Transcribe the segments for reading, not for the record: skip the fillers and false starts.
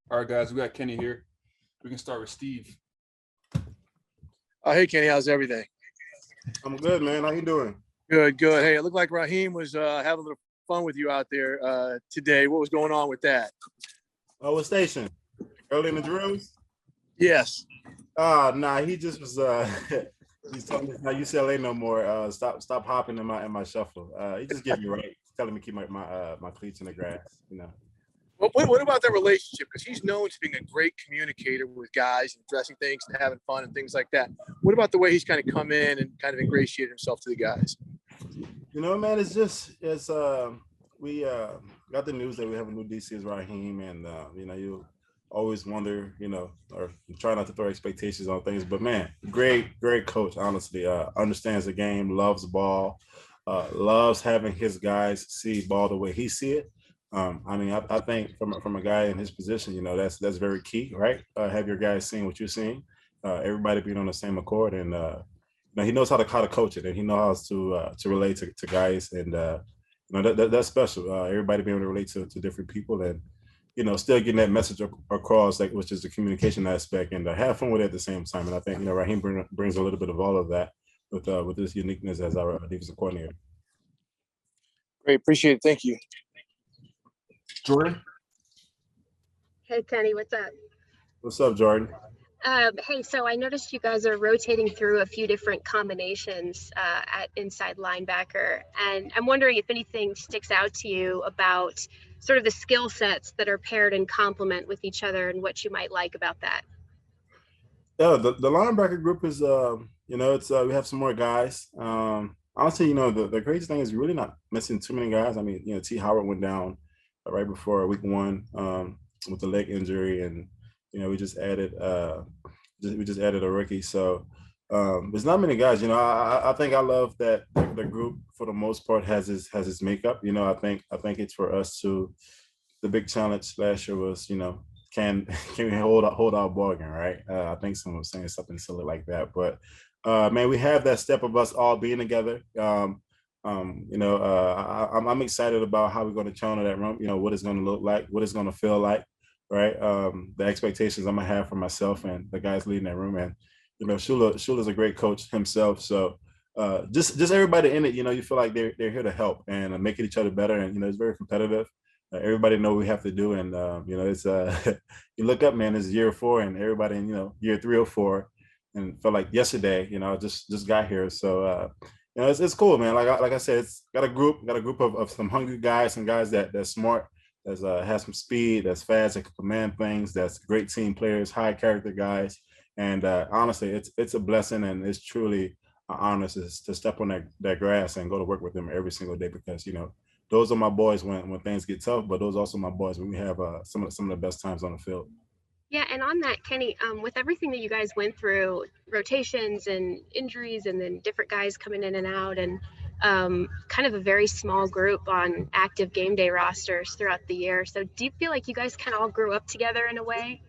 All right, guys, we got Kenny here. We can start with Steve. Hey, Kenny, how's everything? I'm good, man. How you doing? Good, good. Hey, it looked like Raheem was having a little fun with you out there today. What was going on with that? Oh, what station? Early in the drills? Yes. Nah, he just was he's telling me it's not UCLA no more. Stop hopping in my shuffle. He just getting me right. He's telling me to keep my cleats in the grass. What about their relationship? Because he's known to being a great communicator with guys and addressing things and having fun and things like that. What about the way he's kind of come in and kind of ingratiated himself to the guys? Man, we got the news that we have a new DC as Raheem, and you always wonder, or try not to throw expectations on things. But man, great coach. Honestly, understands the game, loves the ball, loves having his guys see ball the way he see it. I think from a guy in his position, that's very key, right? Have your guys seeing what you're seeing, everybody being on the same accord, and he knows how to coach it, and he knows how to relate to guys, and that's special. Everybody being able to relate to different people, and still getting that message across, like, which is the communication aspect, and have fun with it at the same time. And I think Raheem brings a little bit of all of that with his uniqueness as our defensive coordinator. Great, appreciate it. Thank you. Jordan. Hey, Kenny, what's up? What's up, Jordan? Hey, so I noticed you guys are rotating through a few different combinations at inside linebacker, and I'm wondering if anything sticks out to you about sort of the skill sets that are paired and complement with each other, and what you might like about that. Yeah, the linebacker group is, it's we have some more guys. Honestly, the crazy thing is we're really not missing too many guys. I mean, T. Howard went down right before week one with the leg injury, and we just added a rookie. So there's not many guys. I think I love that the group for the most part has his makeup. I think it's for us to. The big challenge last year was, can we hold our bargain, right? I think someone was saying something silly like that, but man, we have that step of us all being together. I'm excited about how we're going to channel that room. What it's going to look like, what it's going to feel like, right? The expectations I'm gonna have for myself and the guys leading that room, and Shula's a great coach himself. So just everybody in it, you feel like they're here to help and making each other better, and it's very competitive. Everybody know what we have to do, and it's you look up, man, it's year 4, and everybody in year 3 or 4, and felt like yesterday, just got here. So it's cool, man. Like I said, it's got a group of some hungry guys, some guys that's smart, that's has some speed, that's fast, that can command things, that's great team players, high character guys. And honestly, it's a blessing, and it's truly an honor to step on that grass and go to work with them every single day, because those are my boys when things get tough, but those are also my boys when we have some of the best times on the field. Yeah, and on that, Kenny, with everything that you guys went through, rotations and injuries, and then different guys coming in and out, and kind of a very small group on active game day rosters throughout the year. So do you feel like you guys kind of all grew up together in a way?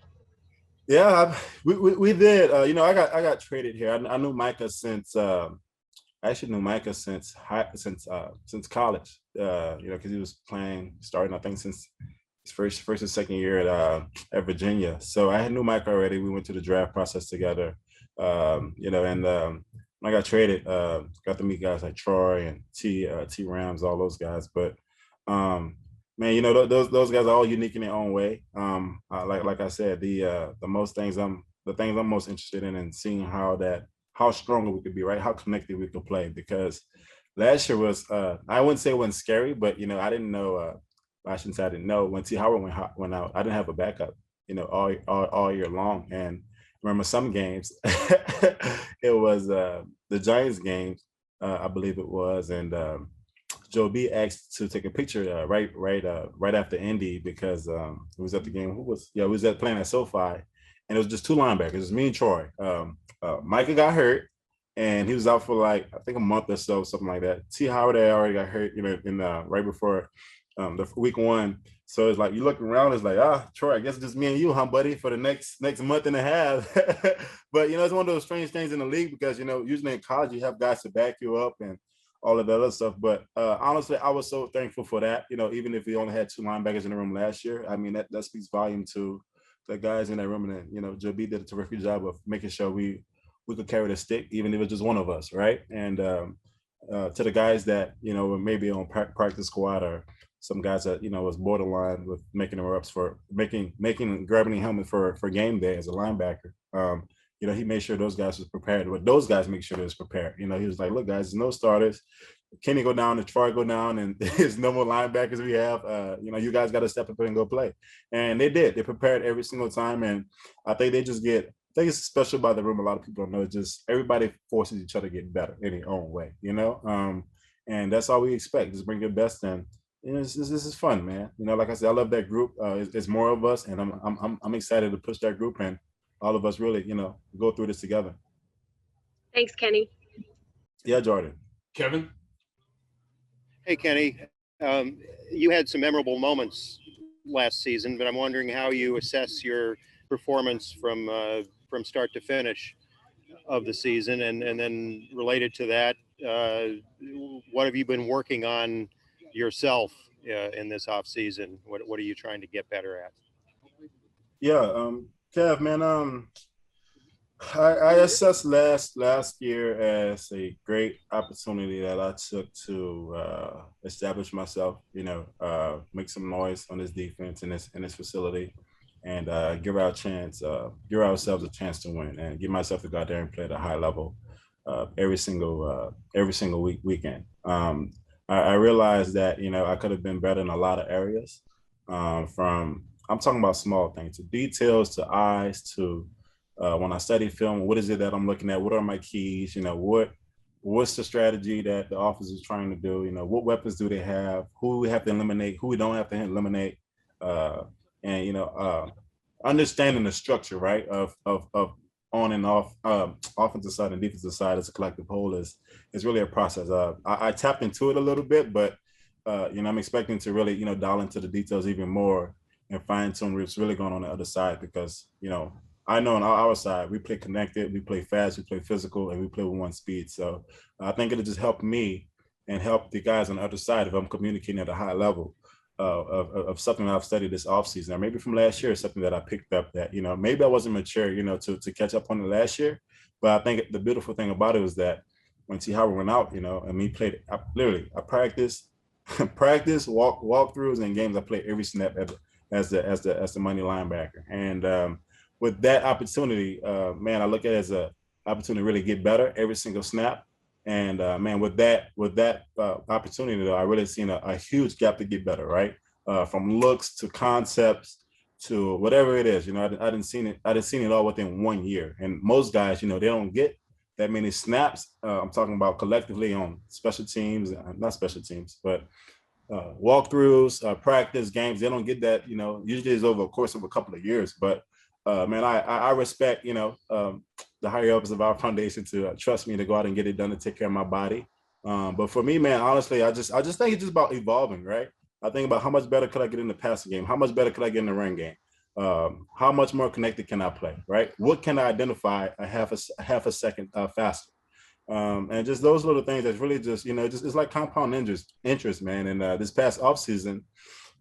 Yeah, we did. I got traded here. I knew Micah since I actually knew Micah since college. Because he was starting, I think, since his first and second year at Virginia. So I knew Micah already. We went through the draft process together. And when I got traded, got to meet guys like Troy and T Rams, all those guys. But man, those guys are all unique in their own way. Like I said, the things I'm most interested in, and seeing how stronger we could be, right? How connected we could play. Because last year was, I wouldn't say it wasn't scary, but I didn't know. I shouldn't say I didn't know, when T Howard went out, I didn't have a backup, all year long. And remember some games, it was the Giants games, I believe it was, and Joe B asked to take a picture right after Indy, because it was at the game. We was at playing at SoFi, and it was just two linebackers. It was me and Troy. Micah got hurt, and he was out for like, I think, a month or so, something like that. T Howard had already got hurt, in right before the week 1. So it's like you look around, it's like, Troy, I guess it's just me and you, huh, buddy, for the next month and a half. But it's one of those strange things in the league, because usually in college you have guys to back you up and all of that other stuff. But honestly, I was so thankful for that. Even if we only had 2 linebackers in the room last year, I mean, that speaks volume to the guys in that room, and Joe B did a terrific job of making sure we could carry the stick, even if it was just one of us, right? And to the guys that were maybe on practice squad, or some guys that was borderline with making the reps for grabbing the helmet for game day as a linebacker. He made sure those guys was prepared. But those guys make sure they was prepared. He was like, look, guys, there's no starters. Kenny go down and Troy go down, and there's no more linebackers we have. You guys got to step up and go play. And they did. They prepared every single time. And I think I think it's special by the room. A lot of people don't know. It's just everybody forces each other to get better in their own way, and that's all we expect. Just bring your best, and this is fun, man. Like I said, I love that group. It's more of us, and I'm excited to push that group, and all of us really, go through this together. Thanks, Kenny. Yeah, Jordan. Kevin. Hey, Kenny. You had some memorable moments last season, but I'm wondering how you assess your performance from start to finish of the season, and then related to that, what have you been working on yourself in this off season? What are you trying to get better at? Yeah, Kev, man, I assessed last year as a great opportunity that I took to establish myself, make some noise on this defense in this facility, and give ourselves a chance to win, and give myself to go out there and play at a high level every single weekend. I realized that I could have been better in a lot of areas, from I'm talking about small things, to details, to eyes, to when I study film, what is it that I'm looking at? What are my keys? What's the strategy that the office is trying to do? What weapons do they have? Who we have to eliminate? Who we don't have to eliminate? And understanding the structure, right, of on and off offensive side and defensive side as a collective whole is really a process. I tapped into it a little bit, but I'm expecting to really dial into the details even more and fine tune what's really going on the other side, because I know on our side we play connected, we play fast, we play physical, and we play with one speed. So I think it'll just help me and help the guys on the other side if I'm communicating at a high level of something I've studied this offseason, or maybe from last year, something that I picked up that maybe I wasn't mature to catch up on it last year. But I think the beautiful thing about it was that when T. Howard went out, and we played, I practiced walkthroughs and games. I played every snap as the money linebacker, and with that opportunity, man, I look at it as an opportunity to really get better every single snap. And man, with that opportunity, though, I really seen a huge gap to get better, right? From looks to concepts to whatever it is. I didn't seen it all within 1 year. And most guys, they don't get that many snaps. I'm talking about collectively on special teams, not special teams, but walkthroughs, practice games. They don't get that. Usually it's over a course of a couple of years. But man, I respect, the higher ups of our foundation to trust me to go out and get it done, to take care of my body. But for me, man, honestly, I just think it's just about evolving, right? I think about how much better could I get in the passing game? How much better could I get in the run game? How much more connected can I play, right? What can I identify a half a second faster? And just those little things that's really just, it's like compound interest, man. And this past offseason,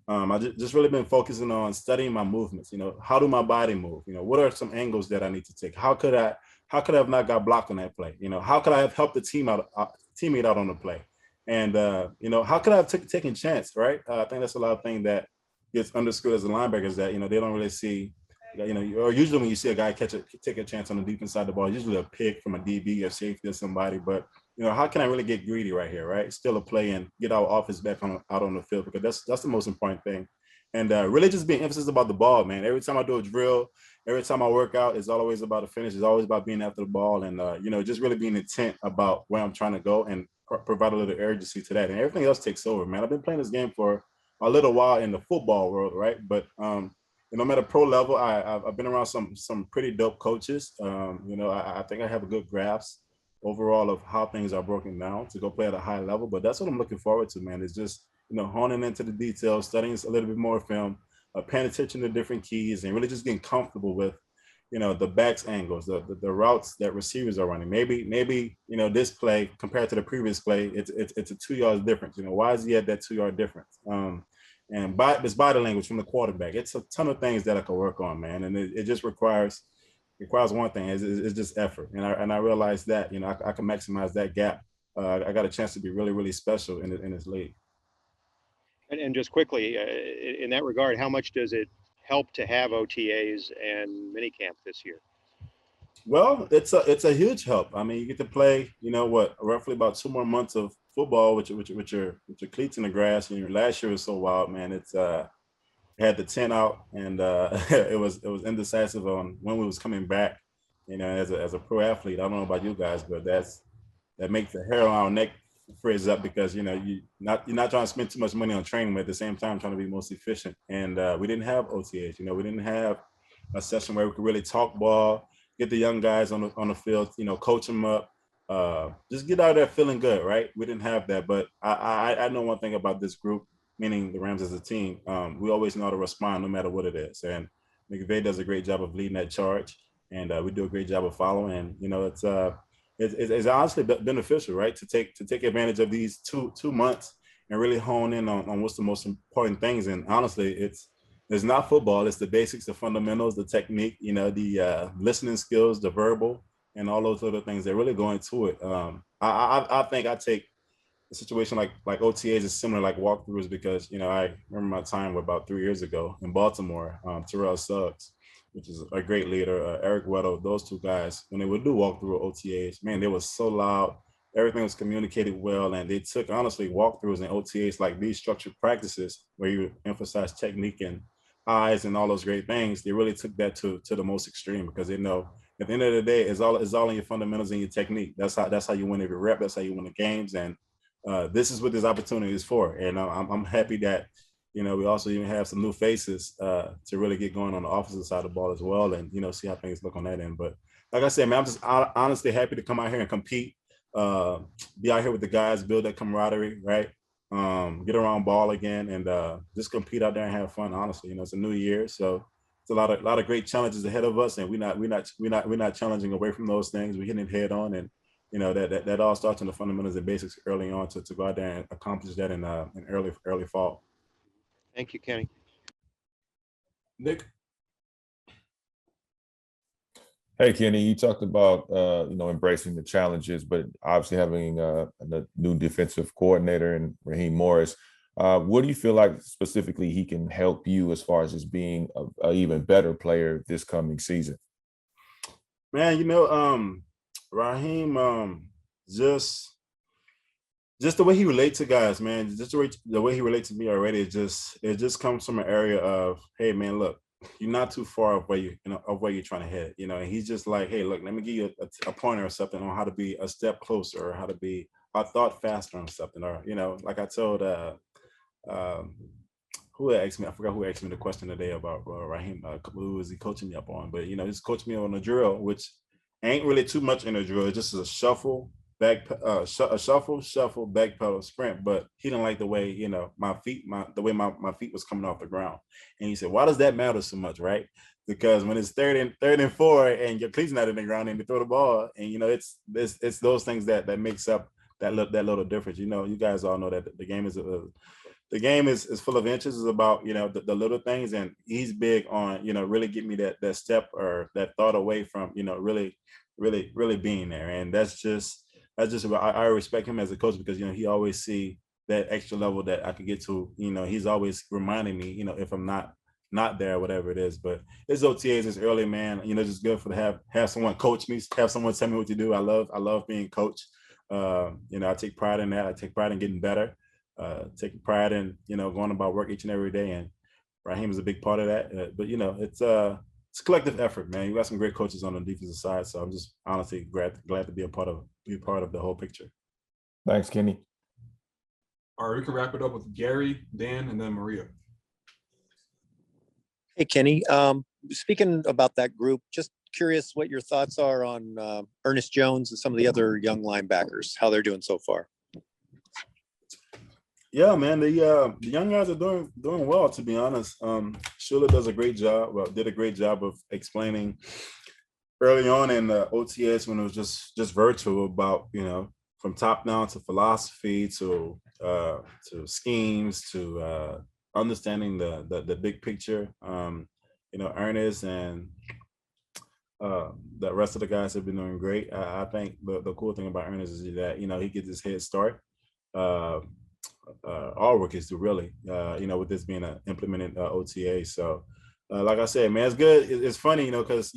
I just really been focusing on studying my movements. How do my body move? What are some angles that I need to take? How could I have not got blocked on that play? How could I have helped the teammate out on the play? And how could I have taken chance? Right? I think that's a lot of things that gets understood as a linebacker, is that they don't really see. Or usually when you see a guy take a chance on the defense side of the ball, usually a pick from a DB or safety or somebody. But how can I really get greedy right here, right? Still a play and get our offense back out on the field, because that's the most important thing. And really just being emphasis about the ball, man. Every time I do a drill, every time I work out, it's always about the finish. It's always about being after the ball, and just really being intent about where I'm trying to go, and provide a little urgency to that. And everything else takes over, man. I've been playing this game for a little while in the football world, right? But I'm at a pro level. I've been around some pretty dope coaches. I think I have a good grasp overall of how things are broken down to go play at a high level. But that's what I'm looking forward to, man. Is just honing into the details, studying a little bit more film, paying attention to different keys, and really just getting comfortable with the backs angles, the routes that receivers are running. Maybe this play compared to the previous play, it's a 2 yards difference. Why is he at that 2 yard difference? and this body language from the quarterback. It's a ton of things that I could work on, man, and it just requires one thing. It's just effort, and I realized that I can maximize that gap. I got a chance to be really, really special in this league. And just quickly, in that regard, how much does it help to have OTAs and minicamp this year? Well, it's a huge help. I mean, you get to play, roughly about 2 more months of football with your cleats in the grass. Last year was so wild, man. It's had the tent out, and it was indecisive on when we was coming back. As a pro athlete, I don't know about you guys, but that makes the hair on our neck frizz up because you're not trying to spend too much money on training, but at the same time trying to be most efficient. And we didn't have OTAs. We didn't have a session where we could really talk ball, get the young guys on the field, coach them up, just get out there feeling good, right? We didn't have that, but I know one thing about this group, meaning the Rams as a team. We always know how to respond no matter what it is, and McVay does a great job of leading that charge, and we do a great job of following. And it's honestly beneficial, right, to take advantage of these two months and really hone in on what's the most important things. And honestly, it's not football. It's the basics, the fundamentals, the technique, the listening skills, the verbal, and all those other things that really go into it. I think I take a situation like OTAs is similar like walkthroughs because, I remember my time about 3 years ago in Baltimore, Terrell Suggs, which is a great leader, Eric Weddle, those two guys, when they would do walkthrough OTAs, man, they were so loud. Everything was communicated well, and they took, honestly, walkthroughs and OTAs like these structured practices where you emphasize technique and eyes and all those great things. They really took that to the most extreme because they know at the end of the day, it's all in your fundamentals and your technique. That's how you win every rep. That's how you win the games. And this is what this opportunity is for. And I'm happy that we also even have some new faces to really get going on the offensive side of the ball as well, and see how things look on that end. But like I said, man, I'm just honestly happy to come out here and compete, be out here with the guys, build that camaraderie, right? Get around ball again, and just compete out there and have fun. Honestly, it's a new year, so it's a lot of great challenges ahead of us, and we're not challenging away from those things. We're hitting it head on, and that all starts in the fundamentals and basics early on to go out there and accomplish that in early fall. Thank you, Kenny. Nick? Hey, Kenny, you talked about, embracing the challenges, but obviously having a new defensive coordinator in Raheem Morris. What do you feel like specifically he can help you as far as just being an even better player this coming season? Man, Raheem, just the way he relates to guys, man, just the way he relates to me already, it just comes from an area of, hey, man, look, you're not too far of where you're trying to head, and he's just like, hey, look, let me give you a pointer or something on how to be a step closer, or how to be a thought faster on something, or like I told who asked me, I forgot who asked me the question today about Raheem, who was he coaching me up on, but he's coaching me on a drill, which ain't really too much in a drill. It's just a shuffle, shuffle, back pedal, sprint. But he didn't like the way, my feet was coming off the ground. And he said, why does that matter so much, right? Because when it's third and 4 and your cleats not in the ground and you throw the ball, and it's those things that makes up that little difference. You guys all know that the game is full of inches. It's about the little things, and he's big on really get me that step or that thought away from really being there. And that's just I respect him as a coach because he always see that extra level that I could get to. He's always reminding me if I'm not there, whatever it is. But it's OTAs, it's early, man. Just good to have someone coach me, have someone tell me what to do. I love being coached. I take pride in that. I take pride in getting better. Taking pride in going about work each and every day, and Raheem is a big part of that. But it's a collective effort, man. You got some great coaches on the defensive side, so I'm just honestly glad to be a part of the whole picture. Thanks, Kenny. All right, we can wrap it up with Gary, Dan, and then Maria. Hey, Kenny. Speaking about that group, just curious what your thoughts are on Ernest Jones and some of the other young linebackers, how they're doing so far. Yeah, man, the young guys are doing well, to be honest. Shula did a great job of explaining early on in the OTS when it was just virtual about, from top down to philosophy to schemes to understanding the big picture. Ernest and the rest of the guys have been doing great. I think the cool thing about Ernest is that he gets his head start. All rookies do really, with this being an implemented OTA. So, like I said, man, it's good. It's funny, because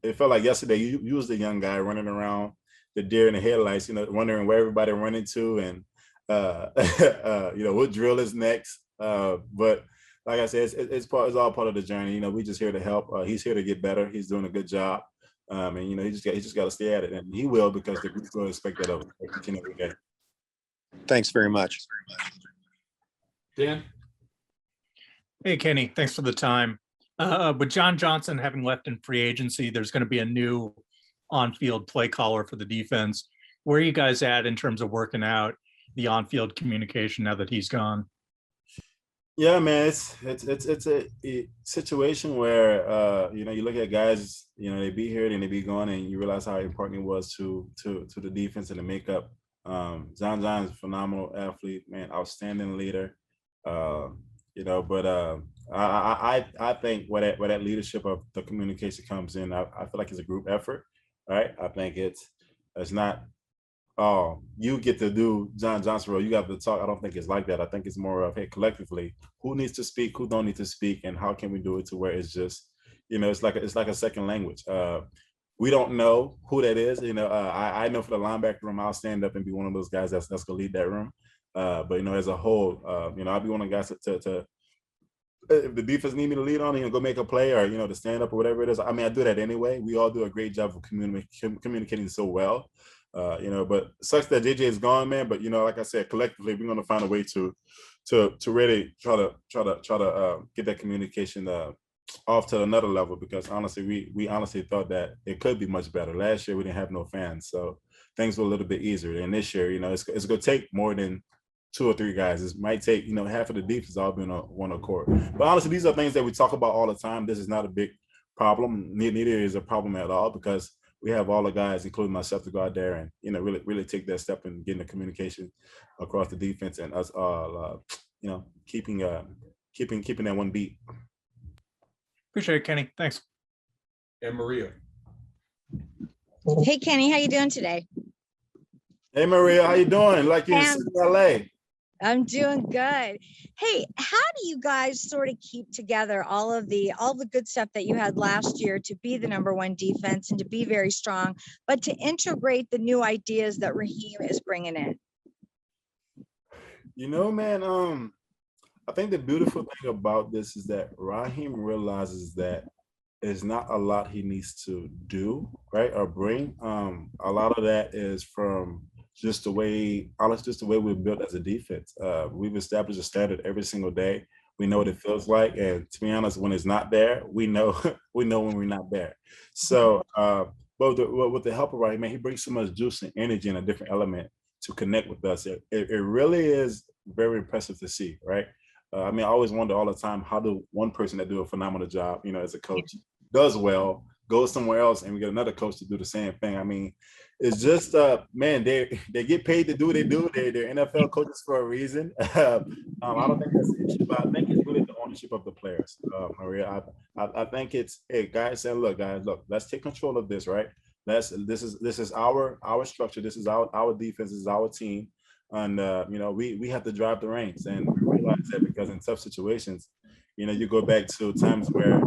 it felt like yesterday you was the young guy running around the deer in the headlights, wondering where everybody running to and what drill is next. But like I said, it's all part of the journey. We just here to help. He's here to get better. He's doing a good job, and he just got to stay at it, and he will, because the group's going to expect that of him each and every day. Thanks very much. Dan? Hey, Kenny, thanks for the time. With John Johnson having left in free agency, there's going to be a new on-field play caller for the defense. Where are you guys at in terms of working out the on-field communication now that he's gone? Yeah, man, it's a situation where you look at guys, they be here and they be gone, and you realize how important it was to the defense and the makeup. John is a phenomenal athlete, man, outstanding leader. But I think where that leadership of the communication comes in, I feel like it's a group effort, right? I think it's not, you get to do John Johnson role, you got to talk. I don't think it's like that. I think it's more of, hey, collectively, who needs to speak, who don't need to speak, and how can we do it to where it's just, it's like a second language. We don't know who that is. I know for the linebacker room, I'll stand up and be one of those guys that's gonna lead that room. But as a whole, I'll be one of the guys to if the defense need me to lead on, go make a play, or to stand up or whatever it is. I mean, I do that anyway. We all do a great job of communicating so well. But it sucks that JJ is gone, man. But like I said, collectively, we're gonna find a way to really try to get that communication off to another level, because honestly, we honestly thought that it could be much better. Last year we didn't have no fans, so things were a little bit easier. And this year, it's gonna take more than 2 or 3 guys. It might take, half of the defense all being on one accord. But honestly, these are things that we talk about all the time. This is not a big problem. Neither is a problem at all, because we have all the guys, including myself, to go out there and really take that step in getting the communication across the defense, and us all keeping that one beat. Appreciate it, Kenny. Thanks. And Maria? Hey, Kenny, how you doing today? Hey, Maria, how you doing? Like you're in LA. I'm doing good. Hey, how do you guys sort of keep together all the good stuff that you had last year to be the #1 defense and to be very strong, but to integrate the new ideas that Raheem is bringing in? Man, I think the beautiful thing about this is that Raheem realizes that there's not a lot he needs to do, right, or bring. A lot of that is from just the way we're built as a defense. We've established a standard every single day. We know what it feels like, and to be honest, when it's not there, we know when we're not there. So, but with the help of Raheem, man, he brings so much juice and energy and a different element to connect with us. It really is very impressive to see, right? I always wonder all the time, how do one person that do a phenomenal job, as a coach, does well, goes somewhere else, and we get another coach to do the same thing. It's just, man, they get paid to do what they do. They're NFL coaches for a reason. I don't think that's the issue, but I think it's really the ownership of the players, Maria. I think it's, hey, guys saying, look, let's take control of this, right? This is our structure. This is our defense. This is our team. And, we have to drive the reins, and we realize that, because in tough situations, you go back to times where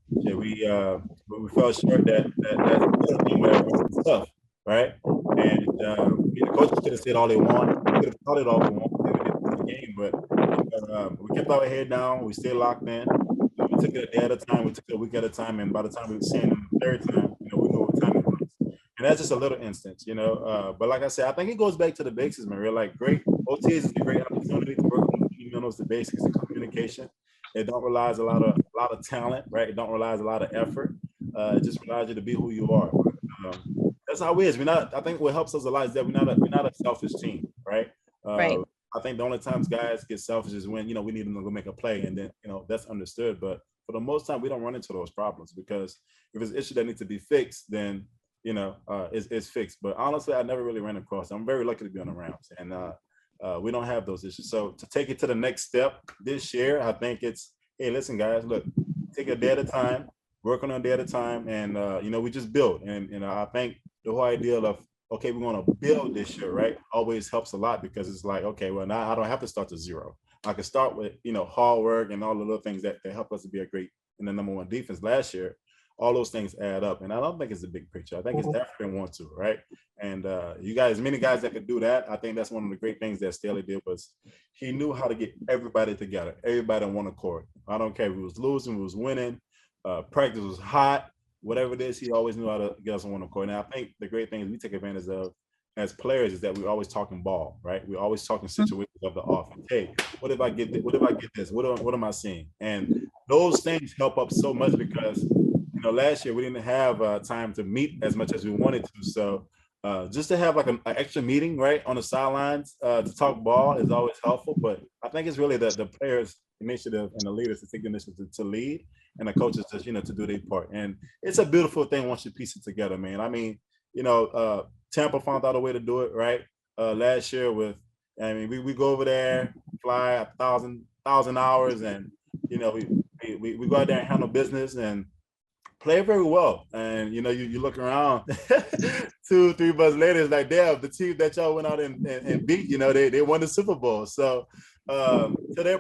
we fell short that was tough, right? And the coaches could have said all they want, could have thought it all they want, and we didn't win the game, but we kept our head down, we stayed locked in. We took it a day at a time, we took it a week at a time, and by the time we were seeing them the third time, we knew what time it was. And that's just a little instance, but like I said, I think it goes back to the basics, man. Like, great OTAs is a great opportunity to work on the fundamentals, the basics, the communication. It don't realize a lot of talent, right? It don't realize a lot of effort. It just requires you to be who you are. That's how it is. I think what helps us a lot is that we're not a selfish team, right? Right. I think the only times guys get selfish is when, we need them to go make a play, and then, that's understood. But for the most time, we don't run into those problems, because if it's an issue that needs to be fixed, then, it's fixed. But honestly, I never really ran across. I'm very lucky to be on the Rams. And We don't have those issues. So to take it to the next step this year, I think it's, hey, listen, guys, look, take a day at a time, work on a day at a time, and we just build. And I think the whole idea of, okay, we're going to build this year, right, always helps a lot, because it's like, okay, well, now I don't have to start to zero. I can start with, hard work and all the little things that help us to be a great and the number one defense last year. All those things add up, and I don't think it's a big picture. I think it's effort and want to, right? And you guys, many guys that could do that. I think that's one of the great things that Staley did, was he knew how to get everybody together, everybody on one accord. I don't care if we was losing, we was winning, practice was hot, whatever it is, he always knew how to get us on one accord. And I think the great thing we take advantage of as players is that we're always talking ball, right? We're always talking situations of the offense. Hey, what if I get this? What if I get this? What am I seeing? And those things help up so much, because last year we didn't have time to meet as much as we wanted to. So just to have like an extra meeting, right, on the sidelines to talk ball is always helpful. But I think it's really the players' initiative and the leaders to take the initiative to lead, and the coaches just to do their part. And it's a beautiful thing once you piece it together, man. I mean, Tampa found out a way to do it, right? Last year we go over there, fly 1,000 hours, and we go out there and handle business and play very well. And you look around 2-3 months later, it's like, damn, the team that y'all went out and beat, they won the Super Bowl. So to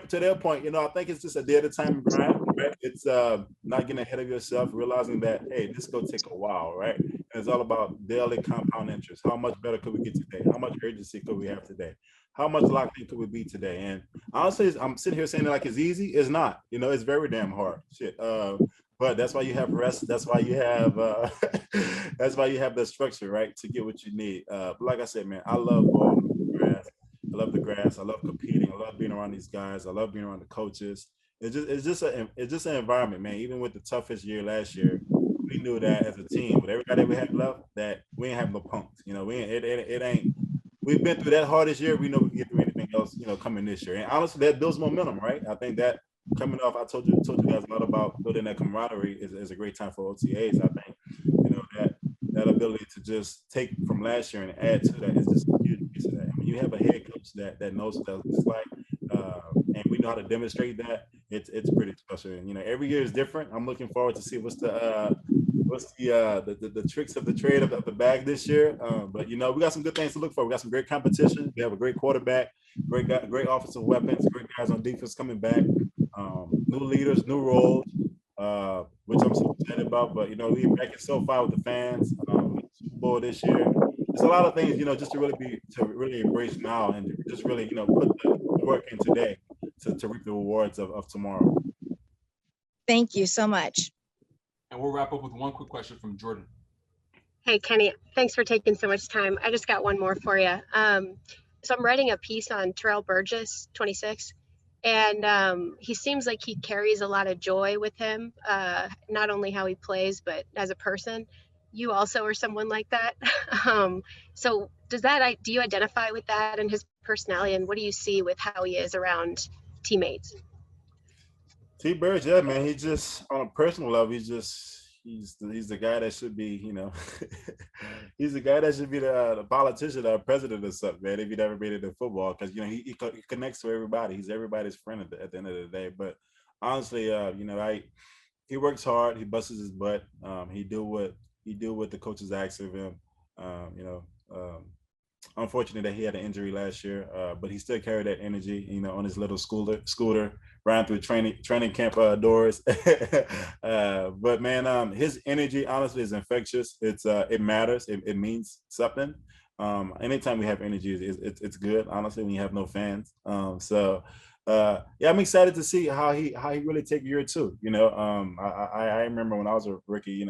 their point, I think it's just a day at a time grind, right? It's not getting ahead of yourself, realizing that, hey, this is gonna take a while, right? And it's all about daily compound interest. How much better could we get today? How much urgency could we have today? How much locked in could we be today? And honestly, I'm sitting here saying it like it's easy. It's not. It's very damn hard. Shit. But that's why you have rest. That's why you have the structure, right, to get what you need. But like I said, man, I love ball, grass. I love the grass. I love competing. I love being around these guys. I love being around the coaches. It's just an environment, man. Even with the toughest year last year, we knew that as a team, with everybody we had left, that we ain't have no punks. It ain't. We've been through that hardest year. We know we can get through anything else, coming this year. And honestly, that builds momentum, right? I think that coming off, I told you guys a lot about building that camaraderie is a great time for OTAs. I think, that ability to just take from last year and add to that is just a huge piece of that. I mean, you have a head coach that knows what that's like, and we know how to demonstrate that. It's pretty special. And, every year is different. I'm looking forward to see what's the tricks of the trade of the bag this year. But we got some good things to look for. We got some great competition. We have a great quarterback, great offensive weapons, great guys on defense coming back. New leaders, new roles, which I'm so excited about. But we're back in SoFi with the fans. Super Bowl this year. There's a lot of things, just to really embrace now, and just really, put the work in today to reap the rewards of tomorrow. Thank you so much. And we'll wrap up with one quick question from Jordan. Hey, Kenny, thanks for taking so much time. I just got one more for you. So I'm writing a piece on Terrell Burgess, 26. And he seems like he carries a lot of joy with him, not only how he plays, but as a person. You also are someone like that. So do you identify with that and his personality, and what do you see with how he is around teammates? T. Bird, yeah, man, he just, on a personal level, he's the guy that should be, he's the guy that should be the politician or president or something, man, if he never made it in football, because, he connects to everybody. He's everybody's friend at the end of the day. But honestly, he works hard. He busts his butt. He do what the coaches ask of him. Unfortunate that he had an injury last year, but he still carried that energy, on his little scooter, ran through training camp doors. But man, his energy honestly is infectious. It matters. It means something. Anytime we have energy, it's good. Honestly, when you have no fans. Yeah, I'm excited to see how he really take year two. I remember when I was a rookie.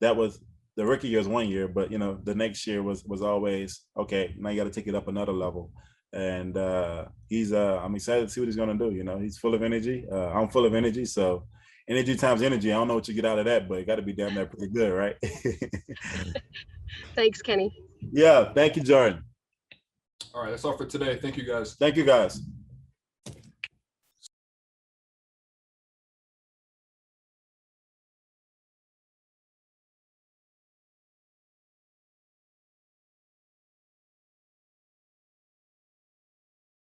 That was. The rookie year was 1 year, but the next year was always okay. Now you got to take it up another level, and I'm excited to see what he's gonna do. He's full of energy. I'm full of energy, so energy times energy. I don't know what you get out of that, but it got to be damn near pretty good, right? Thanks, Kenny. Yeah, thank you, Jordan. All right, that's all for today. Thank you, guys. Thank you, guys.